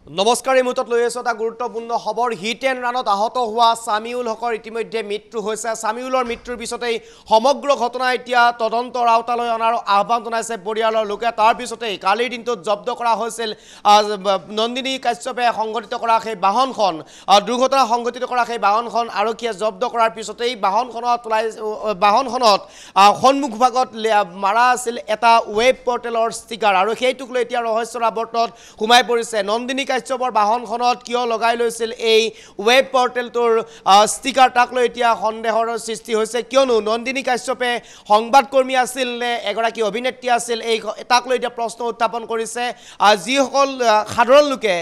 নমস্কাৰ এই মুহূৰ্তত লৈ আছো এটা গুৰুত্বপূৰ্ণ খবৰ হিট এণ্ড ৰানত আহত হোৱা সামিউল হকৰ ইতিমধ্যে মৃত্যু হৈছে সামিউলৰ মৃত্যুৰ পিছতেই সমগ্ৰ ঘটনা এতিয়া তদন্তৰ আওতালৈ অনাৰ আহ্বান জনাইছে পৰিয়ালৰ লোকে তাৰ পিছতেই কালিৰ দিনটোত জব্দ কৰা হৈছিল নন্দিনী কাশ্যপে সংগঠিত কৰা সেই বাহনখন দুৰ্ঘটনা সংঘটিত কৰা সেই বাহনখন আৰক্ষীয়ে জব্দ কৰাৰ পিছতেই বাহনখনত সন্মুখ ভাগত মাৰা আছিল এটা ৱেব পৰ্টেলৰ ষ্টিকাৰ আৰু সেইটোক লৈ এতিয়া ৰহস্যৰ আৱৰ্তত সোমাই পৰিছে নন্দিনী কাশ্যপৰ বাহনখনত কিয় লগাই লৈছিল এই ৱেব পৰ্টেলটোৰ ষ্টিকাৰ তাক লৈ এতিয়া সন্দেহৰ সৃষ্টি হৈছে কিয়নো নন্দিনী কাশ্যপে সংবাদকৰ্মী আছিল নে এগৰাকী অভিনেত্ৰী আছিল এই তাক লৈ এতিয়া প্ৰশ্ন উত্থাপন কৰিছে যিসকল সাধাৰণ লোকে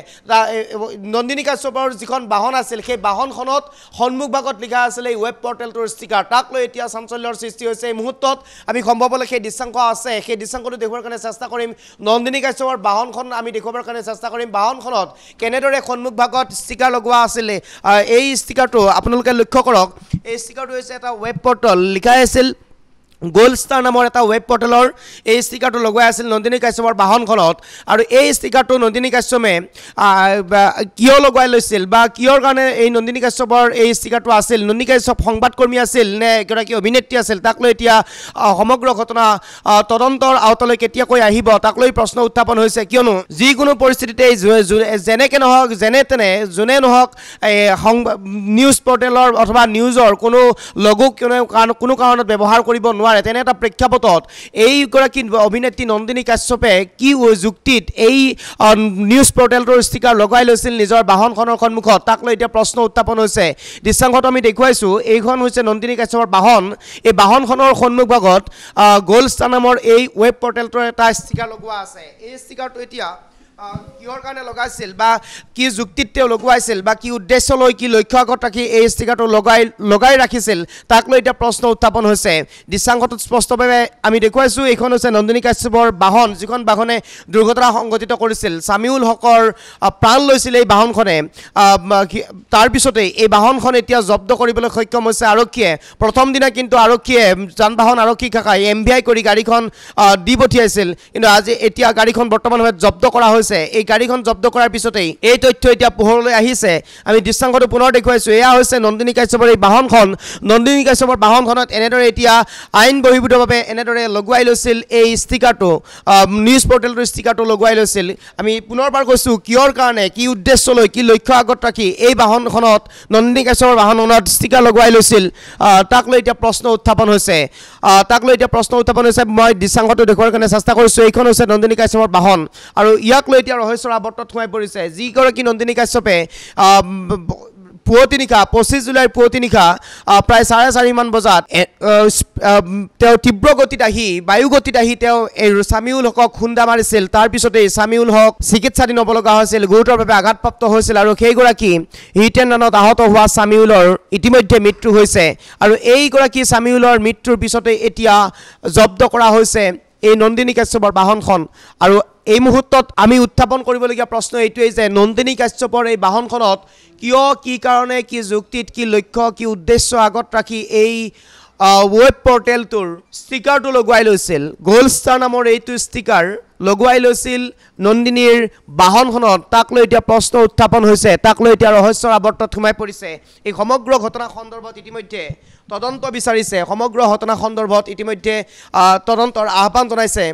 নন্দিনী কাশ্যপৰ যিখন বাহন আছিল সেই বাহনখনত সন্মুখ ভাগত লিখা আছিল এই ৱেব পৰ্টেলটোৰ ষ্টিকাৰ তাক লৈ এতিয়া চাঞ্চল্যৰ সৃষ্টি হৈছে এই মুহূৰ্তত আমি সম্ভৱ হ'লে সেই দৃশ্যাংশ আছে সেই দৃশ্যাংশটো দেখুৱাৰ কাৰণে চেষ্টা কৰিম নন্দিনী কাশ্যপৰ বাহনখন আমি দেখুৱাৰ কাৰণে চেষ্টা কৰিম বাহনখনত কেনেদৰে সন্মুখ ভাগত ষ্টিকাৰ লগোৱা আছিল এই ষ্টিকাৰটো আপোনালোকে লক্ষ্য কৰক এই ষ্টিকাৰটো হৈছে এটা ৱেব পৰ্টেল লিখা আছিল গোল্ড ষ্টাৰ নামৰ এটা ৱেব পৰ্টেলৰ এই ষ্টিকাৰটো লগাই আছিল নন্দিনী কাশ্যপৰ বাহনখনত আৰু এই ষ্টিকাৰটো নন্দিনী কাশ্যপে কিয় লগাই লৈছিল বা কিয়ৰ কাৰণে এই নন্দিনী কাশ্যপৰ এই ষ্টিকাৰটো আছিল নন্দিনী কাশ্যপ সংবাদকৰ্মী আছিল নে এগৰাকী অভিনেত্ৰী আছিল তাক লৈ এতিয়া সমগ্ৰ ঘটনা তদন্তৰ আওতালৈ কেতিয়াকৈ আহিব তাক লৈ প্ৰশ্ন উত্থাপন হৈছে কিয়নো যিকোনো পৰিস্থিতিতে যেনেকৈ নহওক যেনে তেনে যোনে নহওক নিউজ পৰ্টেলৰ অথবা নিউজৰ কোনো লগো কোনো কাৰণত ব্যৱহাৰ কৰিব নোৱাৰে তেনে এটা প্ৰেক্ষাপটত এইগৰাকী অভিনেত্ৰী নন্দিনী কাশ্যপে কি যুক্তিত এই নিউজ পৰ্টেলটোৰ ষ্টিকাৰ লগাই লৈছিল নিজৰ বাহনখনৰ সন্মুখত তাক লৈ এতিয়া প্ৰশ্ন উত্থাপন হৈছে দৃশ্যাংশত আমি দেখুৱাইছোঁ এইখন হৈছে নন্দিনী কাশ্যপৰ বাহন এই বাহনখনৰ সন্মুখ ভাগত গোল্ড ষ্টাৰ নামৰ এই ৱেব পৰ্টেলটোৰ এটা ষ্টিকাৰ লগোৱা আছে এই ষ্টিকাৰটো এতিয়া কিহৰ কাৰণে লগাইছিল বা কি যুক্তিত তেওঁ লগাইছিল বা কি উদ্দেশ্য লৈ কি লক্ষ্য আগত ৰাখি এই ষ্টিকাৰটো লগাই ৰাখিছিল তাক লৈ এতিয়া প্ৰশ্ন উত্থাপন হৈছে দৃশ্যাংশটোত স্পষ্টভাৱে আমি দেখুৱাইছোঁ এইখন হৈছে নন্দিনী কাশ্যপৰ বাহন যিখন বাহনে দুৰ্ঘটনা সংঘটিত কৰিছিল সামিউল হকৰ প্ৰাণ লৈছিল এই বাহনখনে তাৰপিছতেই এই বাহনখন এতিয়া জব্দ কৰিবলৈ সক্ষম হৈছে আৰক্ষীয়ে প্ৰথম দিনা কিন্তু আৰক্ষীয়ে যান বাহন আৰক্ষী শাখাই MVI কৰি গাড়ীখন দি পঠিয়াইছিল কিন্তু আজি এতিয়া গাড়ীখন বৰ্তমান সময়ত জব্দ কৰা হৈছে এই গাড়ীখন জব্দ কৰাৰ পিছতেই এই তথ্য এতিয়া পোহৰলৈ আহিছে আমি দৃশ্যাংশটো পুনৰ দেখুৱাইছোঁ এয়া হৈছে নন্দিনী কাশ্যপৰ এই বাহনখন নন্দিনী কাশ্যপৰ বাহনখনত এনেদৰে এতিয়া আইন বহিৰ্ভূতভাৱে এনেদৰে লগুৱাই লৈছিল এই ষ্টিকাৰটো নিউজ পৰ্টেলটোৰ ষ্টিকাৰটো লগুৱাই লৈছিল আমি পুনৰবাৰ কৈছোঁ কিয়ৰ কাৰণে কি উদ্দেশ্য লৈ কি লক্ষ্য আগত ৰাখি এই বাহনখনত নন্দিনী কাশ্যপৰ বাহনখনত ষ্টিকাৰ লগুৱাই লৈছিল তাক লৈ এতিয়া প্ৰশ্ন উত্থাপন হৈছে মই দৃশ্যাংশটো দেখুৱাৰ কাৰণে চেষ্টা কৰিছোঁ এইখন হৈছে নন্দিনী কাশ্যপৰ বাহন আৰু ইয়াক লৈ এতিয়া ৰহস্যৰ আৱৰ্তত সোমাই পৰিছে যিগৰাকী নন্দিনী কাশ্যপে পুৱতি নিশা 25 জুলাইৰ পুৱতি নিশা প্ৰায় 4:30 মান বজাত তেওঁ তীব্ৰ গতিত আহি বায়ুগতিত আহি তেওঁ এই সামিউল হকক খুন্দা মাৰিছিল তাৰপিছতেই সামিউল হক চিকিৎসাধীন হ'ব লগা হৈছিল গুৰুতৰভাৱে আঘাতপ্ৰাপ্ত হৈছিল আৰু সেইগৰাকী হিট এণ্ড ৰানত আহত হোৱা সামিউলৰ ইতিমধ্যে মৃত্যু হৈছে আৰু এইগৰাকী সামিউলৰ মৃত্যুৰ পিছতেই এতিয়া জব্দ কৰা হৈছে এই নন্দিনী কাশ্যপৰ বাহনখন আৰু এই মুহূৰ্তত আমি উত্থাপন কৰিবলগীয়া প্ৰশ্ন এইটোৱেই যে নন্দিনী কাশ্যপৰ এই বাহনখনত কিয় কি কাৰণে কি যুক্তিত কি লক্ষ্য কি উদ্দেশ্য আগত ৰাখি এই ৱেব পৰ্টেলটোৰ ষ্টিকাৰটো লগুৱাই লৈছিল গোল্ড ষ্টাৰ নামৰ এইটো ষ্টিকাৰ লগুৱাই লৈছিল নন্দিনীৰ বাহনখনত তাক লৈ এতিয়া প্ৰশ্ন উত্থাপন হৈছে তাক লৈ এতিয়া ৰহস্যৰ আৱৰ্তত সোমাই পৰিছে এই সমগ্ৰ ঘটনা সন্দৰ্ভত ইতিমধ্যে তদন্ত বিচাৰিছে সমগ্ৰ ঘটনা সন্দৰ্ভত ইতিমধ্যে তদন্তৰ আহ্বান জনাইছে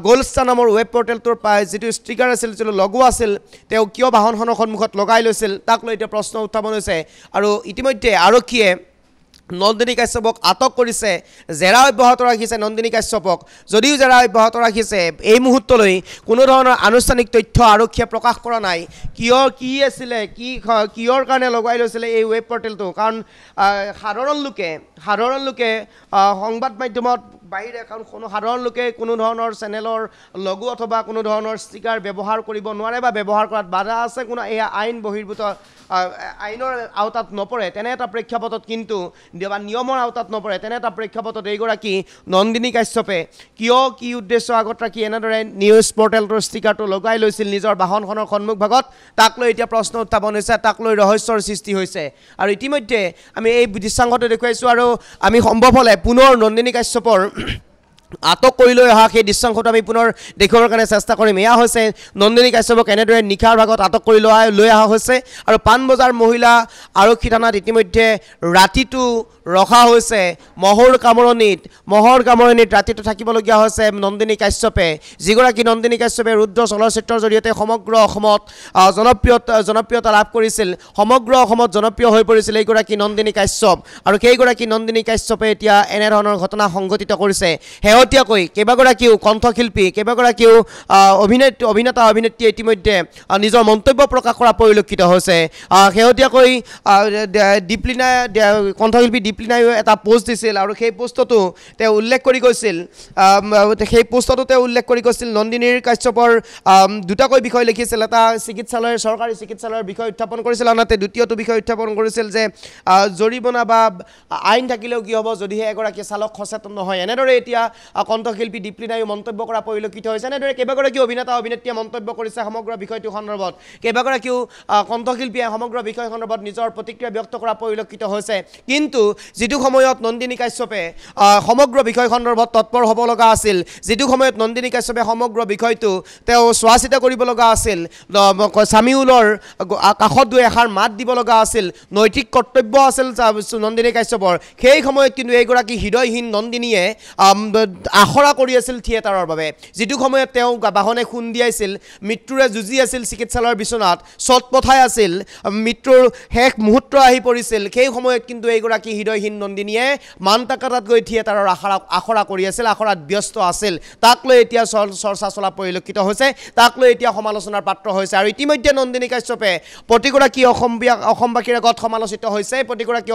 গোল্ড ষ্টাৰ নামৰ ৱেব পৰ্টেলটোৰ যিটো ষ্টিকাৰ আছিল যিটো লগোৱা আছিল তেওঁ কিয় বাহনখনৰ সন্মুখত লগাই লৈছিল তাক লৈ এতিয়া প্ৰশ্ন উত্থাপন হৈছে আৰু ইতিমধ্যে আৰক্ষীয়ে নন্দিনী কাশ্যপক আটক কৰিছে জেৰা অব্যাহত ৰাখিছে নন্দিনী কাশ্যপক যদিও জেৰা অব্যাহত ৰাখিছে এই মুহূৰ্তলৈ কোনো ধৰণৰ আনুষ্ঠানিক তথ্য আৰক্ষীয়ে প্ৰকাশ কৰা নাই কি আছিলে কিয়ৰ কাৰণে লগাই লৈছিলে এই ৱেব পৰ্টেলটো কাৰণ সাধাৰণ লোকে সংবাদ মাধ্যমত বাহিৰে কাৰণ কোনো সাধাৰণ লোকে কোনো ধৰণৰ চেনেলৰ লগো অথবা কোনো ধৰণৰ ষ্টিকাৰ ব্যৱহাৰ কৰিব নোৱাৰে বা ব্যৱহাৰ কৰাত বাধা আছে কোনো এয়া আইন বহিৰ্ভূত আইনৰ আওতাত নপৰে তেনে এটা প্ৰেক্ষাপটত কিন্তু বা নিয়মৰ আওতাত নপৰে তেনে এটা প্ৰেক্ষাপটত এইগৰাকী নন্দিনী কাশ্যপে কিয় কি উদ্দেশ্য আগত ৰাখি এনেদৰে নিউজ পৰ্টেলটোৰ ষ্টিকাৰটো লগাই লৈছিল নিজৰ বাহনখনৰ সন্মুখ ভাগত তাক লৈ এতিয়া প্ৰশ্ন উত্থাপন হৈছে তাক লৈ ৰহস্যৰ সৃষ্টি হৈছে আৰু ইতিমধ্যে আমি এই দৃশ্যাংশটো দেখুৱাইছোঁ আৰু আমি সম্ভৱ হ'লে পুনৰ নন্দিনী কাশ্যপৰ আটক কৰি লৈ অহা সেই দৃশ্যাংশটো আমি পুনৰ দেখুৱাবৰ কাৰণে চেষ্টা কৰিম এয়া হৈছে নন্দিনী কাশ্যপক এনেদৰে নিশাৰ ভাগত আটক কৰি লৈ অহা হৈছে আৰু পাণবজাৰ মহিলা আৰক্ষী থানাত ইতিমধ্যে ৰাতিটো ৰখা হৈছে মহৰ কামৰণিত ৰাতিটো থাকিবলগীয়া হৈছে নন্দিনী কাশ্যপে যিগৰাকী নন্দিনী কাশ্যপে ৰুদ্ৰ চলচ্চিত্ৰৰ জৰিয়তে সমগ্ৰ অসমত জনপ্ৰিয়তা লাভ কৰিছিল সমগ্ৰ অসমত জনপ্ৰিয় হৈ পৰিছিল এইগৰাকী নন্দিনী কাশ্যপ আৰু সেইগৰাকী নন্দিনী কাশ্যপে এতিয়া এনেধৰণৰ ঘটনা সংঘটিত কৰিছে শেহতীয়াকৈ কেইবাগৰাকীও কণ্ঠশিল্পী কেইবাগৰাকীও অভিনেতা অভিনেত্ৰী ইতিমধ্যে নিজৰ মন্তব্য প্ৰকাশ কৰা পৰিলক্ষিত হৈছে শেহতীয়াকৈ কণ্ঠশিল্পী দীপলিনায়ো এটা পোষ্ট দিছিল আৰু সেই পোষ্টটো তেওঁ উল্লেখ কৰি গৈছিল নন্দিনীৰ কাশ্যপৰ দুটাকৈ বিষয় লিখিছিল এটা চৰকাৰী চিকিৎসালয়ৰ বিষয় উত্থাপন কৰিছিল আনহাতে দ্বিতীয়টো বিষয় উত্থাপন কৰিছিল যে জৰিমনা বা আইন থাকিলেও কি হ'ব যদিহে এগৰাকী চালক সচেতন নহয় এনেদৰে এতিয়া কণ্ঠশিল্পী দীপলিনায়ো মন্তব্য কৰা পৰিলক্ষিত হৈছে এনেদৰে কেইবাগৰাকীও অভিনেতা অভিনেত্ৰীয়ে মন্তব্য কৰিছে সমগ্ৰ বিষয়টো সন্দৰ্ভত কেইবাগৰাকীও কণ্ঠশিল্পীয়ে সমগ্ৰ বিষয় সন্দৰ্ভত নিজৰ প্ৰতিক্ৰিয়া ব্যক্ত কৰা পৰিলক্ষিত হৈছে কিন্তু যিটো সময়ত নন্দিনী কাশ্যপে সমগ্ৰ বিষয় সন্দৰ্ভত তৎপৰ হ'ব লগা আছিল যিটো সময়ত নন্দিনী কাশ্যপে সমগ্ৰ বিষয়টো তেওঁ চোৱা চিতা কৰিব লগা আছিল সামিউলৰ কাষত গৈ এষাৰ মাত দিব লগা আছিল নৈতিক কৰ্তব্য আছিল নন্দিনী কাশ্যপৰ সেই সময়ত কিন্তু এইগৰাকী হৃদয়হীন নন্দিনীয়ে আখৰা কৰি আছিল থিয়েটাৰৰ বাবে যিটো সময়ত তেওঁ বাহনে খুন্দিয়াইছিল মৃত্যুৰে যুঁজি আছিল চিকিৎসালয়ৰ বিচনাত চট পঠাই আছিল মৃত্যুৰ শেষ মুহূৰ্ত আহি পৰিছিল সেই সময়ত কিন্তু এইগৰাকী হৃদয়হীন নন্দিনীয়ে মানতাকাতাত গৈ থিয়েটাৰৰ আখৰা কৰি আছিল আখৰাত ব্যস্ত আছিল তাক লৈ এতিয়া চৰ্চা চলা পৰিলক্ষিত হৈছে তাক লৈ এতিয়া সমালোচনাৰ পাত্ৰ হৈছে আৰু ইতিমধ্যে নন্দিনী কাশ্যপে প্ৰতিগৰাকী অসমবাসীৰ আগত সমালোচিত হৈছে প্ৰতিগৰাকী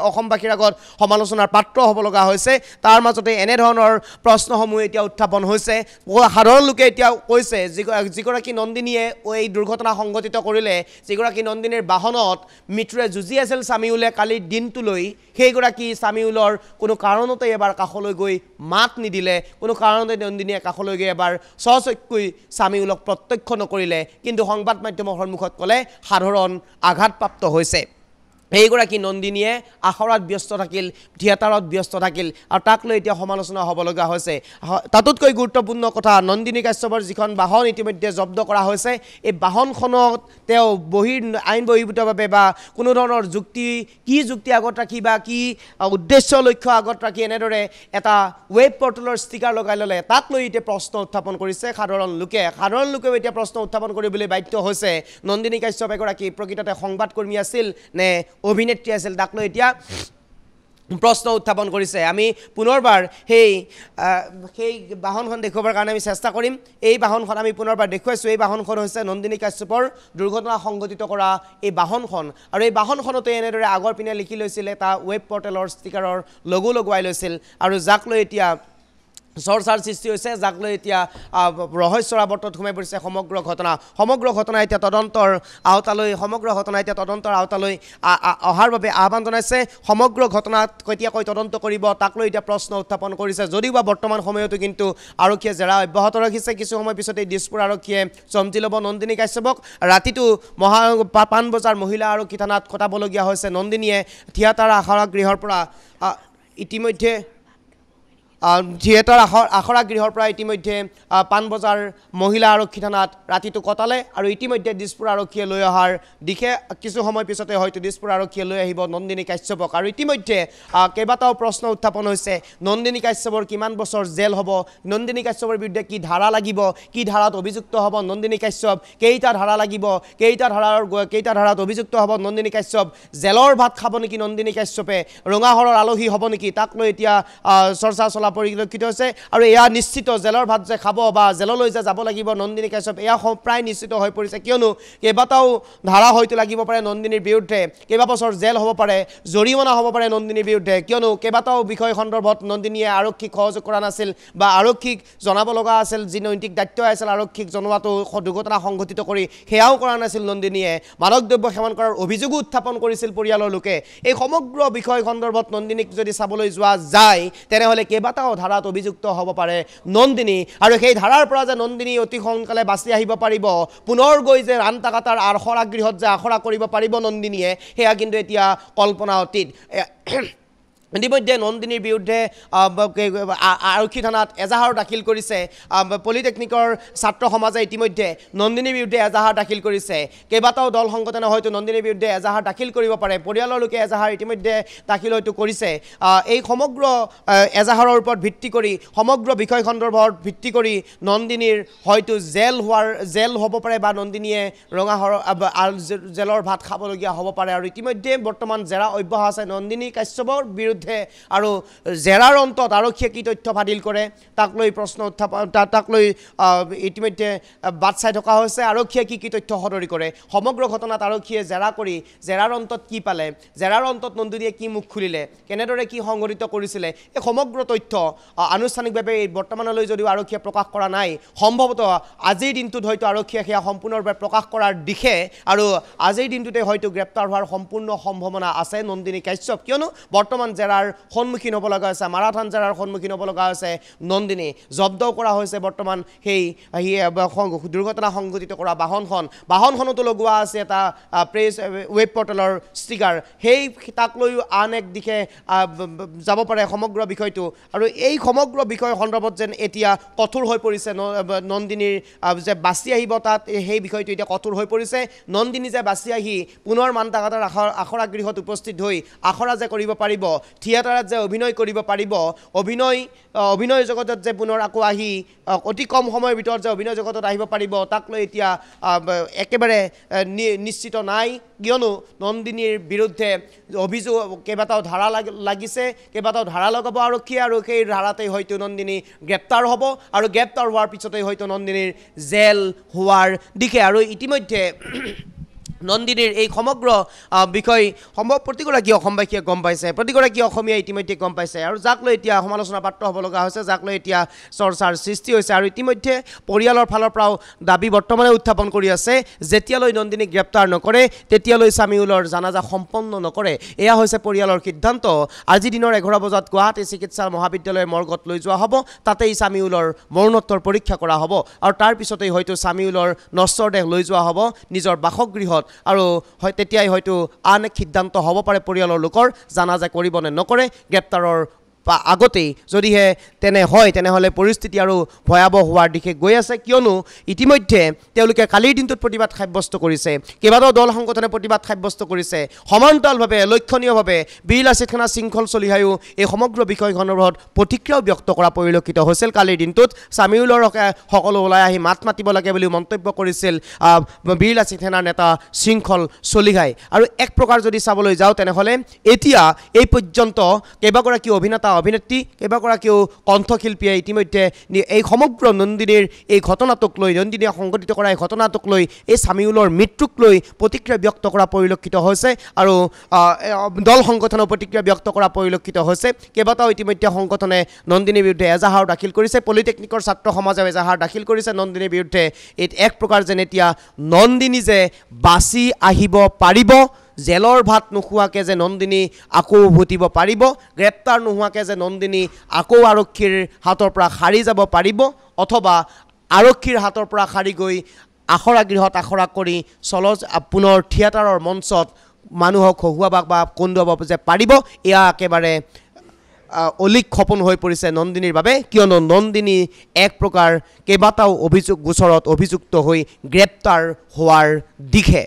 অসমবাসীৰ আগত সমালোচনাৰ পাত্ৰ হ'ব লগা হৈছে তাৰ মাজতে এনেধৰণৰ প্ৰশ্নসমূহ এতিয়া উত্থাপন হৈছে সাধাৰণ লোকে এতিয়া কৈছে যিগৰাকী নন্দিনীয়ে এই দুৰ্ঘটনা সংঘটিত কৰিলে যিগৰাকী নন্দিনীৰ বাহনত মৃত্যুৰে যুঁজি আছিল সামিউলে কালিৰ দিনটোলৈ সেইগৰাকী সামিউলৰ কোনো কাৰণতে এবাৰ কাষলৈ গৈ মাত নিদিলে কোনো কাৰণতে নন্দিনীয়ে কাষলৈ গৈ এবাৰ সচক্ষুই সামিউলক প্ৰত্যক্ষ নকৰিলে কিন্তু সংবাদ মাধ্যমৰ সন্মুখত ক'লে সাধাৰণ আঘাতপ্ৰাপ্ত হৈছে এইগৰাকী নন্দিনীয়ে আখৰাত ব্যস্ত থাকিল থিয়েটাৰত ব্যস্ত থাকিল আৰু তাক লৈ এতিয়া সমালোচনা হ'ব লগা হৈছে তাতোতকৈ গুৰুত্বপূৰ্ণ কথা নন্দিনী কাশ্যপৰ যিখন বাহন ইতিমধ্যে জব্দ কৰা হৈছে এই বাহনখনত তেওঁ আইন বহিৰ্ভূতভাৱে বা কোনো ধৰণৰ কি যুক্তি আগত ৰাখি বা কি উদ্দেশ্য লক্ষ্য আগত ৰাখি এনেদৰে এটা ৱেব পৰ্টেলৰ ষ্টিকাৰ লগাই ল'লে তাক লৈ এতিয়া প্ৰশ্ন উত্থাপন কৰিছে সাধাৰণ লোকেও এতিয়া প্ৰশ্ন উত্থাপন কৰিবলৈ বাধ্য হৈছে নন্দিনী কাশ্যপ এগৰাকী প্ৰকৃততে সংবাদকৰ্মী আছিল নে অভিনেত্ৰী আছিল তাক লৈ এতিয়া প্ৰশ্ন উত্থাপন কৰিছে আমি পুনৰবাৰ সেই বাহনখন দেখুৱাবৰ কাৰণে আমি চেষ্টা কৰিম এই বাহনখন আমি পুনৰবাৰ দেখুৱাইছোঁ এই বাহনখন হৈছে নন্দিনী কাশ্যপৰ দুৰ্ঘটনা সংঘটিত কৰা এই বাহনখন আৰু এই বাহনখনতে এনেদৰে আগৰ পিনে লিখি লৈছিল এটা ৱেব পৰ্টেলৰ ষ্টিকাৰৰ লগো লগোৱাই লৈছিল আৰু যাক লৈ এতিয়া চৰ্চাৰ সৃষ্টি হৈছে যাক লৈ এতিয়া ৰহস্যৰ আৱৰ্তত সোমাই পৰিছে সমগ্ৰ ঘটনা এতিয়া তদন্তৰ আওতালৈ অহাৰ বাবে আহ্বান জনাইছে সমগ্ৰ ঘটনাত কেতিয়াকৈ তদন্ত কৰিব তাক লৈ এতিয়া প্ৰশ্ন উত্থাপন কৰিছে যদিও বা বৰ্তমান সময়তো কিন্তু আৰক্ষীয়ে জেৰা অব্যাহত ৰাখিছে কিছু সময় পিছতে দিছপুৰ আৰক্ষীয়ে চমজি ল'ব নন্দিনী কাশ্যপক ৰাতিটো পাণবজাৰ মহিলা আৰক্ষী থানাত কটাবলগীয়া হৈছে নন্দিনীয়ে থিয়েটাৰ আখৰা গৃহৰ পৰা ইতিমধ্যে পাণবজাৰ মহিলা আৰক্ষী থানাত ৰাতিটো কটালে আৰু ইতিমধ্যে দিছপুৰ আৰক্ষীয়ে লৈ অহাৰ দিশে কিছু সময় পিছতে হয়তো দিছপুৰ আৰক্ষীয়ে লৈ আহিব নন্দিনী কাশ্যপক আৰু ইতিমধ্যে কেইবাটাও প্ৰশ্ন উত্থাপন হৈছে নন্দিনী কাশ্যপৰ কিমান বছৰ জেল হ'ব নন্দিনী কাশ্যপৰ বিৰুদ্ধে কি ধাৰা লাগিব কি ধাৰাত অভিযুক্ত হ'ব নন্দিনী কাশ্যপ কেইটা ধাৰা লাগিব কেইটা ধাৰাত অভিযুক্ত হ'ব নন্দিনী কাশ্যপ জেলৰ ভাত খাব নেকি নন্দিনী কাশ্যপে ৰঙাহৰৰ আলহী হ'ব নেকি তাক লৈ এতিয়া চৰ্চা চলা পৰিলক্ষিত হৈছে আৰু এয়া নিশ্চিত জেলৰ ভাত যে খাব বা জেললৈ যে যাব লাগিব নন্দিনী কাশ্যপ এয়া প্ৰায় নিশ্চিত হৈ পৰিছে কিয়নো কেইবাটাও ধাৰা হয়তো লাগিব পাৰে নন্দিনীৰ বিৰুদ্ধে কেইবা বছৰ জেল হ'ব পাৰে জৰিমনা হ'ব পাৰে নন্দিনীৰ বিৰুদ্ধে কিয়নো কেইবাটাও বিষয় সন্দৰ্ভত নন্দিনীয়ে আৰক্ষীক সহযোগ কৰা নাছিল বা আৰক্ষীক জনাব লগা আছিল যি নৈতিক দায়িত্ব আছিল আৰক্ষীক জনোৱাটো দুৰ্ঘটনা সংঘটিত কৰি সেয়াও কৰা নাছিল নন্দিনীয়ে মাদক দ্ৰব্য সেৱন কৰাৰ অভিযোগো উত্থাপন কৰিছিল পৰিয়ালৰ লোকে এই সমগ্ৰ বিষয় সন্দৰ্ভত নন্দিনীক যদি চাবলৈ যোৱা যায় তেনেহ'লে কেইবাটাও ধাৰাত অভিযুক্ত হ'ব পাৰে নন্দিনী আৰু সেই ধাৰাৰ পৰা যে নন্দিনী অতি সোনকালে বাছি আহিব পাৰিব পুনৰ গৈ যে ৰান্তাকাটাৰ আখৰা গৃহত যে আখৰা কৰিব পাৰিব নন্দিনীয়ে সেয়া কিন্তু এতিয়া কল্পনা অতীত ইতিমধ্যে নন্দিনীৰ বিৰুদ্ধে আৰক্ষী থানাত এজাহাৰ দাখিল কৰিছে পলিটেকনিকৰ ছাত্ৰ সমাজে ইতিমধ্যে নন্দিনীৰ বিৰুদ্ধে এজাহাৰ দাখিল কৰিছে কেইবাটাও দল সংগঠনে হয়তো নন্দিনীৰ বিৰুদ্ধে এজাহাৰ দাখিল কৰিব পাৰে পৰিয়ালৰ লোকে এজাহাৰ ইতিমধ্যে দাখিল হয়তো কৰিছে এই সমগ্ৰ এজাহাৰৰ ওপৰত ভিত্তি কৰি সমগ্ৰ বিষয় সন্দৰ্ভত ভিত্তি কৰি নন্দিনীৰ হয়তো জেল হ'ব পাৰে বা নন্দিনীয়ে ৰঙা জেলৰ ভাত খাবলগীয়া হ'ব পাৰে আৰু ইতিমধ্যে বৰ্তমান জেৰা অব্যাহত আছে নন্দিনী কাশ্যপৰ বিৰুদ্ধে আৰু জেৰাৰ অন্তত আৰক্ষীয়ে কি তথ্য ফাদিল কৰে তাক লৈ প্ৰশ্ন উত্থাপন তাক লৈ ইতিমধ্যে বাট চাই থকা হৈছে আৰক্ষীয়ে কি তথ্য সদৰি কৰে সমগ্ৰ ঘটনাত আৰক্ষীয়ে জেৰা কৰি জেৰাৰ অন্তত কি পালে জেৰাৰ অন্তত নন্দিনীয়ে কি মুখ খুলিলে কেনেদৰে কি সংঘটিত কৰিছিলে এই সমগ্ৰ তথ্য আনুষ্ঠানিকভাৱে বৰ্তমানলৈ যদিও আৰক্ষীয়ে প্ৰকাশ কৰা নাই সম্ভৱতঃ আজিৰ দিনটোত হয়তো আৰক্ষীয়ে সেয়া সম্পূৰ্ণৰূপে প্ৰকাশ কৰাৰ দিশে আৰু আজিৰ দিনটোতে হয়তো গ্ৰেপ্তাৰ হোৱাৰ সম্পূৰ্ণ সম্ভাৱনা আছে নন্দিনী কাশ্যপ কিয়নো বৰ্তমান জেৰাৰ সন্মুখীন হ'ব লগা হৈছে মাৰাথান জেৰাৰ সন্মুখীন হ'ব লগা হৈছে নন্দিনী জব্দও কৰা হৈছে বৰ্তমান সেই দুৰ্ঘটনা সংঘটিত কৰা বাহনখনতো লগোৱা আছে এটা প্ৰেছ ৱেব পৰ্টেলৰ ষ্টিকাৰ সেই তাক লৈও আন এক দিশে যাব পাৰে সমগ্ৰ বিষয়টো আৰু এই সমগ্ৰ বিষয় সন্দৰ্ভত যেন এতিয়া কঠোৰ হৈ পৰিছে নন্দিনীৰ যে বাছি আহিব তাত সেই বিষয়টো এতিয়া কঠোৰ হৈ পৰিছে নন্দিনী যে বাছি আহি পুনৰ মানতাঘাটৰ আখৰা গৃহত উপস্থিত হৈ আখৰা যে কৰিব পাৰিব থিয়েটাৰত যে অভিনয় কৰিব পাৰিব অভিনয় জগতত যে পুনৰ আকৌ আহি অতি কম সময়ৰ ভিতৰত যে অভিনয় জগতত আহিব পাৰিব তাক লৈ এতিয়া একেবাৰে নিশ্চিত নাই কিয়নো নন্দিনীৰ বিৰুদ্ধে অভিযোগ কেইবাটাও ধাৰা লাগিছে কেইবাটাও ধাৰা লগাব আৰক্ষীয়ে আৰু সেই ধাৰাতেই হয়তো নন্দিনী গ্ৰেপ্তাৰ হ'ব আৰু গ্ৰেপ্তাৰ হোৱাৰ পিছতেই হয়তো নন্দিনীৰ জেল হোৱাৰ দিশে আৰু ইতিমধ্যে নন্দিনীৰ এই সমগ্ৰ বিষয় প্ৰতিগৰাকী অসমবাসীয়ে গম পাইছে প্ৰতিগৰাকী অসমীয়াই ইতিমধ্যে গম পাইছে আৰু যাক লৈ এতিয়া সমালোচনাৰ পাত্ৰ হ'ব লগা হৈছে যাক লৈ এতিয়া চৰ্চাৰ সৃষ্টি হৈছে আৰু ইতিমধ্যে পৰিয়ালৰ ফালৰ পৰাও দাবী বৰ্তমানে উত্থাপন কৰি আছে যেতিয়ালৈ নন্দিনীক গ্ৰেপ্তাৰ নকৰে তেতিয়ালৈ সামিউলৰ জানাজা সম্পন্ন নকৰে এয়া হৈছে পৰিয়ালৰ সিদ্ধান্ত আজি দিনৰ 11 বজাত গুৱাহাটী চিকিৎসা মহাবিদ্যালয়ৰ মৰ্গত লৈ যোৱা হ'ব তাতেই সামিউলৰ মৰণোত্তৰ পৰীক্ষা কৰা হ'ব আৰু তাৰ পিছতেই হয়তো সামিউলৰ নশ্বৰ দেহ লৈ যোৱা হ'ব নিজৰ বাসগৃহত আৰু তেতিয়াই হয়তো আন এক সিদ্ধান্ত হ'ব পাৰে পৰিয়ালৰ লোকৰ জানাজা কৰিব নে নকৰে গ্ৰেপ্তাৰৰ আগতেই যদিহে তেনে হয় তেনেহ'লে পৰিস্থিতি আৰু ভয়াৱহ হোৱাৰ দিশে গৈ আছে কিয়নো ইতিমধ্যে তেওঁলোকে কালিৰ দিনটোত প্ৰতিবাদ সাব্যস্ত কৰিছে কেইবাটাও দল সংগঠনে প্ৰতিবাদ সাব্যস্ত কৰিছে সমান্তৰালভাৱে লক্ষণীয়ভাৱে বীৰলাচিত থানা শৃংখল চলিহায়ো এই সমগ্ৰ বিষয় সন্দৰ্ভত প্ৰতিক্ৰিয়াও ব্যক্ত কৰা পৰিলক্ষিত হৈছিল কালিৰ দিনটোত সামিউলৰ সকলো ওলাই আহি মাত মাতিব লাগে বুলি মন্তব্য কৰিছিল বীৰলাচিত থানাৰ নেতা শৃংখল চলিহাই আৰু এক প্ৰকাৰ যদি চাবলৈ যাওঁ তেনেহ'লে এতিয়া এই পৰ্যন্ত কেইবাগৰাকী অভিনেত্ৰী কেইবাগৰাকীও কণ্ঠশিল্পীয়ে ইতিমধ্যে এই সমগ্ৰ নন্দিনীৰ এই ঘটনাটোক লৈ নন্দিনীয়ে সংঘটিত কৰা এই ঘটনাটোক লৈ এই সামিউলৰ মৃত্যুক লৈ প্ৰতিক্ৰিয়া ব্যক্ত কৰা পৰিলক্ষিত হৈছে আৰু দল সংগঠনৰ প্ৰতিক্ৰিয়া ব্যক্ত কৰা পৰিলক্ষিত হৈছে কেইবাটাও ইতিমধ্যে সংগঠনে নন্দিনীৰ বিৰুদ্ধে এজাহাৰ দাখিল কৰিছে পলিটেকনিকৰ ছাত্ৰ সমাজেও এজাহাৰ দাখিল কৰিছে নন্দিনীৰ বিৰুদ্ধে এক প্ৰকাৰ যেন এতিয়া নন্দিনী যে বাছি আহিব পাৰিব জেলৰ ভাত নোখোৱাকৈ যে নন্দিনী আকৌ উভতিব পাৰিব গ্ৰেপ্তাৰ নোহোৱাকৈ যে নন্দিনী আকৌ আৰক্ষীৰ হাতৰ পৰা সাৰি যাব পাৰিব অথবা আৰক্ষীৰ হাতৰ পৰা সাৰি গৈ আখৰা গৃহত আখৰা কৰি পুনৰ থিয়েটাৰৰ মঞ্চত মানুহক হহুৱাব বা কন্দুৱাব যে পাৰিব এয়া একেবাৰে অলিক সপোন হৈ পৰিছে নন্দিনীৰ বাবে কিয়নো নন্দিনী এক প্ৰকাৰ কেইবাটাও অভিযোগ গোচৰত অভিযুক্ত হৈ গ্ৰেপ্তাৰ হোৱাৰ দিশে